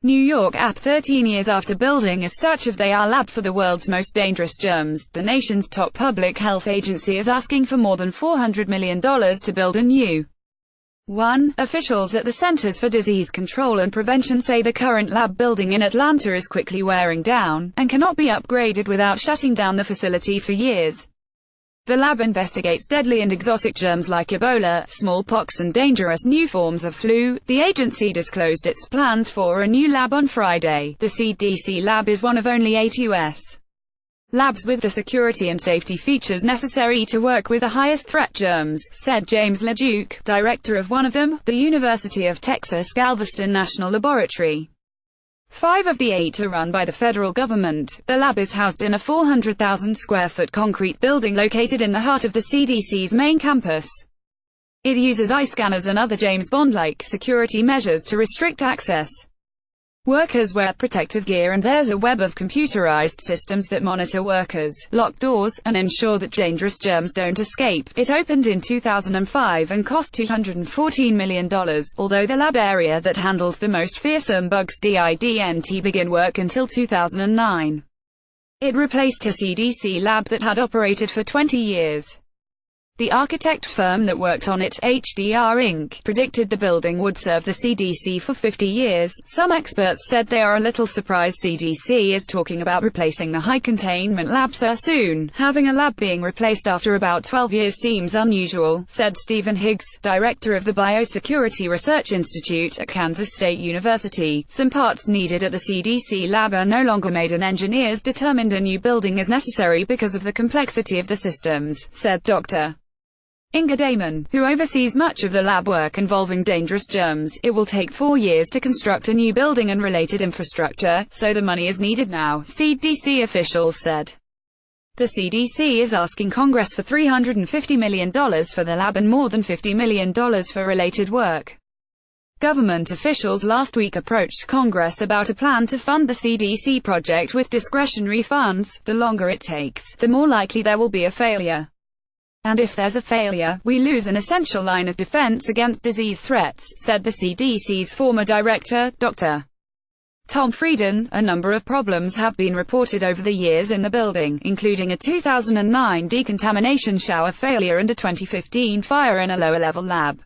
New York app 13 years after building a state-of-the-art lab for the world's most dangerous germs, the nation's top public health agency is asking for more than $400 million to build a new one. Officials at the Centers for Disease Control and Prevention say the current lab building in Atlanta is quickly wearing down, and cannot be upgraded without shutting down the facility for years. The lab investigates deadly and exotic germs like Ebola, smallpox and dangerous new forms of flu. The agency disclosed its plans for a new lab on Friday. The CDC lab is one of only 8 U.S. labs with the security and safety features necessary to work with the highest threat germs, said James LeDuc, director of one of them, the University of Texas Galveston National Laboratory. 5 of the 8 are run by the federal government. The lab is housed in a 400,000-square-foot concrete building located in the heart of the CDC's main campus. It uses eye scanners and other James Bond-like security measures to restrict access. Workers wear protective gear and there's a web of computerized systems that monitor workers, lock doors, and ensure that dangerous germs don't escape. It opened in 2005 and cost $214 million, although the lab area that handles the most fearsome bugs didn't begin work until 2009. It replaced a CDC lab that had operated for 20 years. The architect firm that worked on it, HDR Inc., predicted the building would serve the CDC for 50 years. Some experts said they are a little surprised CDC is talking about replacing the high-containment lab so soon. Having a lab being replaced after about 12 years seems unusual, said Stephen Higgs, director of the Biosecurity Research Institute at Kansas State University. Some parts needed at the CDC lab are no longer made and engineers determined a new building is necessary because of the complexity of the systems, said Dr. Inga Damon, who oversees much of the lab work involving dangerous germs. It will take 4 years to construct a new building and related infrastructure, so the money is needed now, CDC officials said. The CDC is asking Congress for $350 million for the lab and more than $50 million for related work. Government officials last week approached Congress about a plan to fund the CDC project with discretionary funds. The longer it takes, the more likely there will be a failure. And if there's a failure, we lose an essential line of defense against disease threats, said the CDC's former director, Dr. Tom Frieden. A number of problems have been reported over the years in the building, including a 2009 decontamination shower failure and a 2015 fire in a lower-level lab.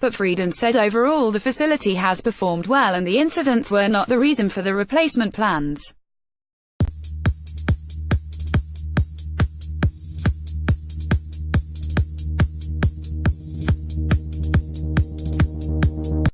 But Frieden said overall the facility has performed well and the incidents were not the reason for the replacement plans.